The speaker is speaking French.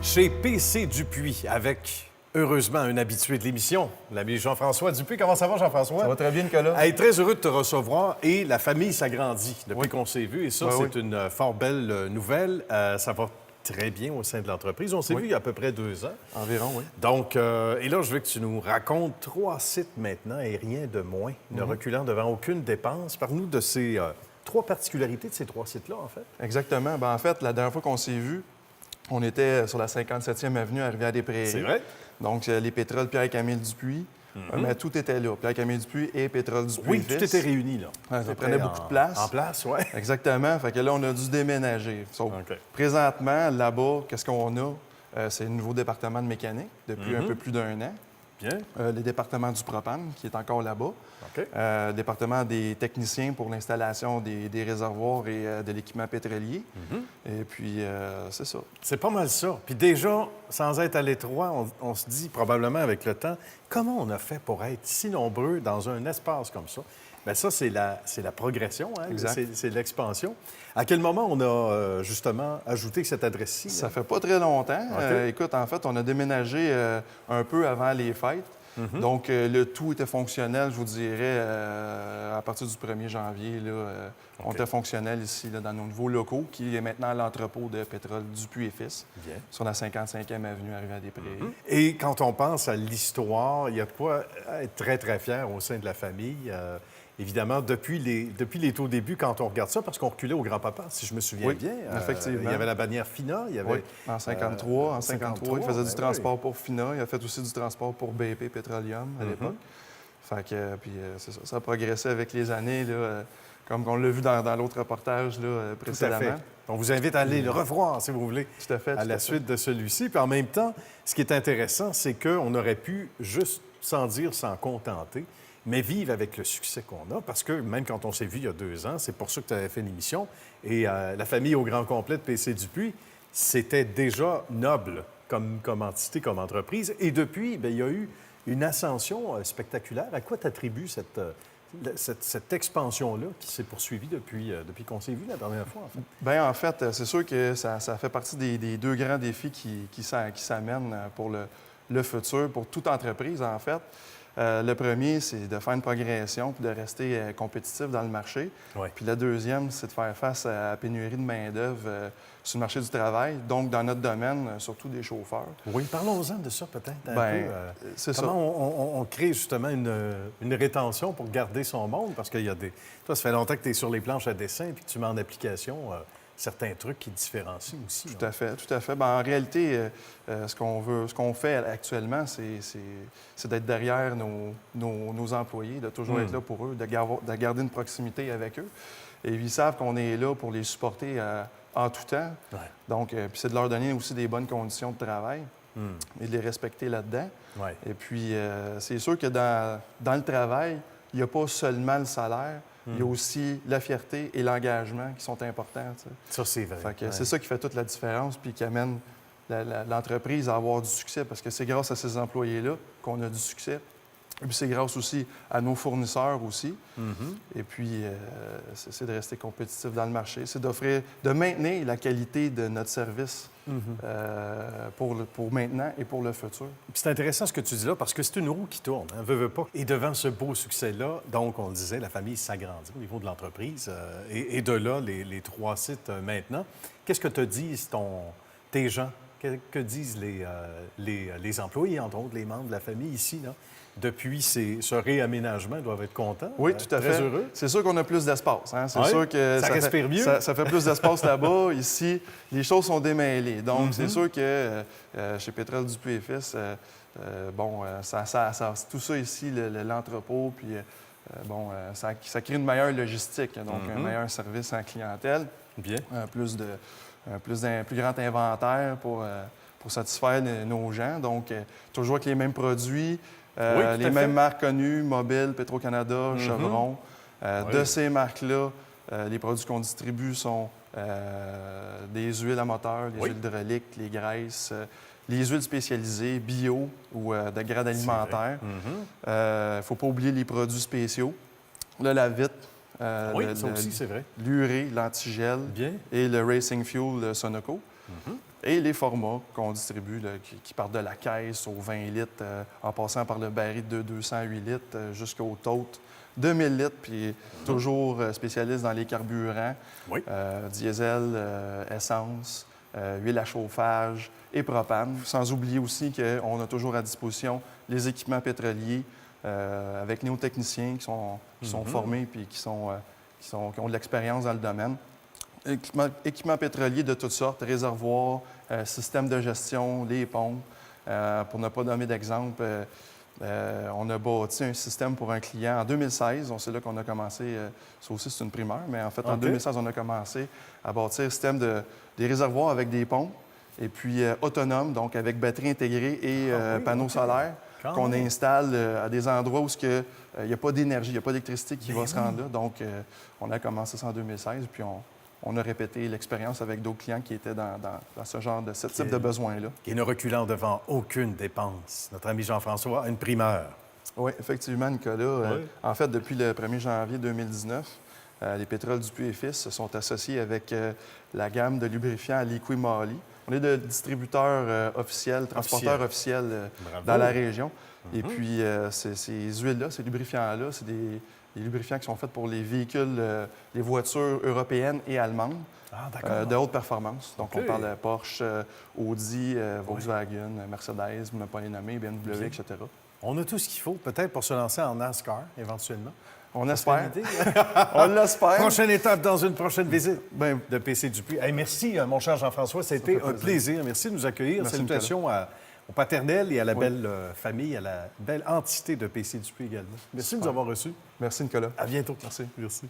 chez PC Dupuis avec, heureusement, un habitué de l'émission, l'ami Jean-François Dupuis. Comment ça va, Jean-François? Ça va très bien, Nicolas. Hey, très heureux de te recevoir et la famille s'agrandit depuis qu'on s'est vu et ça, c'est une fort belle nouvelle. Ça va très bien au sein de l'entreprise. On s'est vu il y a à peu près 2 ans. Environ, oui. Donc, et là, je veux que tu nous racontes 3 sites maintenant et rien de moins, ne reculant devant aucune dépense. Parle-nous de ces 3 particularités de ces 3 sites-là, en fait. Exactement. Ben, en fait, la dernière fois qu'on s'est vu, on était sur la 57e avenue à Rivière-des-Prairies. C'est vrai? Donc, les pétroles Pierre-Camille Dupuis. Mais tout était là. Pierre-Camille Dupuis et pétrole Dupuis. Oui, tout était réuni, là. Ouais, ça prenait beaucoup de place. En place, oui. Exactement. Fait que là, on a dû déménager. Sauf présentement, là-bas, qu'est-ce qu'on a? C'est le nouveau département de mécanique depuis un peu plus d'1 an. Bien. Le département du propane, qui est encore là-bas. Le département des techniciens pour l'installation des réservoirs et de l'équipement pétrolier. Et puis, c'est ça. C'est pas mal ça. Puis déjà, sans être à l'étroit, on se dit probablement avec le temps, comment on a fait pour être si nombreux dans un espace comme ça? Bien, ça, c'est la progression, hein? C'est l'expansion. À quel moment on a justement ajouté cette adresse-ci? Ça fait pas très longtemps. Écoute, en fait, on a déménagé un peu avant les fêtes. Donc, le tout était fonctionnel, je vous dirais, à partir du 1er janvier. Là, on était fonctionnel ici, là, dans nos nouveaux locaux, qui est maintenant l'entrepôt de pétrole Dupuis et Fils, sur la 55e avenue à Rivière-des-Prairies. Et quand on pense à l'histoire, il y a de quoi être très, très fier au sein de la famille. Évidemment, depuis les tout débuts, quand on regarde ça, parce qu'on reculait au grand-papa, si je me souviens bien. Effectivement. Il y avait la bannière FINA. Il y avait, en 53. Il faisait du transport pour FINA. Il a fait aussi du transport pour BP Petroleum à l'époque. Fait que, puis c'est ça. Ça a progressé avec les années, là, comme on l'a vu dans l'autre reportage là, précédemment. Tout à fait. On vous invite à aller le revoir, si vous voulez, tout à fait, à la suite de celui-ci. Puis en même temps, ce qui est intéressant, c'est qu'on aurait pu juste, sans dire, s'en contenter, mais vivre avec le succès qu'on a, parce que même quand on s'est vu il y a 2 ans, c'est pour ça que tu avais fait l'émission, et la famille au grand complet de PC Dupuis, c'était déjà noble comme entité, comme entreprise. Et depuis, bien, il y a eu une ascension spectaculaire. À quoi tu attribues cette expansion-là qui s'est poursuivie depuis qu'on s'est vu la dernière fois, en fait? Bien, en fait, c'est sûr que ça fait partie des 2 grands défis qui s'amènent pour le futur, pour toute entreprise, en fait. Le premier, c'est de faire une progression puis de rester compétitif dans le marché. Puis le deuxième, c'est de faire face à la pénurie de main-d'œuvre sur le marché du travail, donc dans notre domaine, surtout des chauffeurs. Oui, parlons-en de ça peut-être un peu. C'est comment on crée justement une rétention pour garder son monde? Parce qu'il y a des... Toi, ça fait longtemps que tu es sur les planches à dessin puis que tu mets en application certains trucs qui différencient aussi. Tout à fait. Bien, en réalité, ce qu'on fait actuellement, c'est d'être derrière nos employés, de toujours être là pour eux, de garder une proximité avec eux. Et ils savent qu'on est là pour les supporter en tout temps. Donc, puis c'est de leur donner aussi des bonnes conditions de travail et de les respecter là-dedans. Et puis, c'est sûr que dans le travail, il n'y a pas seulement le salaire, il y a aussi la fierté et l'engagement qui sont importants. T'sais. Ça, c'est vrai. Fait que c'est ça qui fait toute la différence puis qui amène l'entreprise à avoir du succès parce que c'est grâce à ces employés-là qu'on a du succès. Et puis c'est grâce aussi à nos fournisseurs aussi. Et puis, c'est de rester compétitif dans le marché. C'est de maintenir la qualité de notre service pour maintenant et pour le futur. Puis c'est intéressant ce que tu dis là, parce que c'est une roue qui tourne, hein, veut pas. Et devant ce beau succès-là, donc, on le disait, la famille s'agrandit au niveau de l'entreprise. Et de là, les 3 sites maintenant. Qu'est-ce que te disent tes gens? Que disent les employés, entre autres, les membres de la famille ici, là? Depuis ce réaménagement, ils doivent être contents. Oui, tout à fait. Très heureux. C'est sûr qu'on a plus d'espace. Hein? C'est sûr que ça respire mieux. Ça fait plus d'espace là-bas. Ici, les choses sont démêlées. Donc, c'est sûr que chez Pétrole Dupuis et Fils, tout ça ici, l'entrepôt, puis ça crée une meilleure logistique, donc un meilleur service en clientèle. Bien. Un plus grand inventaire pour satisfaire nos gens. Donc, toujours avec les mêmes produits. Les mêmes marques connues, Mobil, Petro-Canada, Chevron. De ces marques-là, les produits qu'on distribue sont des huiles à moteur, les huiles hydrauliques, les graisses, les huiles spécialisées, bio ou de grade alimentaire. Il ne faut pas oublier les produits spéciaux. Là, la vitre, ça aussi, c'est vrai. l'urée, l'antigel et le Racing Fuel Sonoco. Et les formats qu'on distribue, là, qui partent de la caisse aux 20 litres, en passant par le baril de 208 litres jusqu'au tote de 1000 litres, puis toujours spécialiste dans les carburants, Oui. diesel, essence, huile à chauffage et propane. Sans oublier aussi qu'on a toujours à disposition les équipements pétroliers avec néotechniciens qui sont formés puis qui ont de l'expérience dans le domaine. Équipements pétroliers de toutes sortes, réservoirs, systèmes de gestion, les pompes. Pour ne pas nommer d'exemple, on a bâti un système pour un client en 2016. C'est là qu'on a commencé, ça aussi c'est une primeur, mais en fait en 2016, on a commencé à bâtir un système des réservoirs avec des pompes et puis autonomes, donc avec batterie intégrée et panneaux solaires qu'on installe à des endroits où il n'y a pas d'énergie, il n'y a pas d'électricité qui va se rendre là. Donc, on a commencé ça en 2016, puis on a répété l'expérience avec d'autres clients qui étaient dans ce type de besoin-là. Et ne reculant devant aucune dépense. Notre ami Jean-François a une primeur. Oui, effectivement, Nicolas. En fait, depuis le 1er janvier 2019, les pétroles Dupuis et Fils se sont associés avec la gamme de lubrifiants Liqui-Moly. On est le distributeur officiel, transporteur officiel dans la région. Et puis, ces huiles-là, ces lubrifiants-là, c'est des lubrifiants qui sont faits pour les véhicules, les voitures européennes et allemandes de haute performance. Donc, on parle de Porsche, Audi, Volkswagen, Mercedes, ne pas les nommer, BMW, etc. On a tout ce qu'il faut, peut-être, pour se lancer en NASCAR, éventuellement. On espère. On l'espère. Prochaine étape dans une prochaine visite de PC Dupuis. Hey, merci, mon cher Jean-François. C'était un plaisir. Merci de nous accueillir. Merci, salutations au paternel et à la belle famille, à la belle entité de PC Dupuis également. Merci de nous avoir reçus. Merci, Nicolas. À bientôt. Merci. Merci.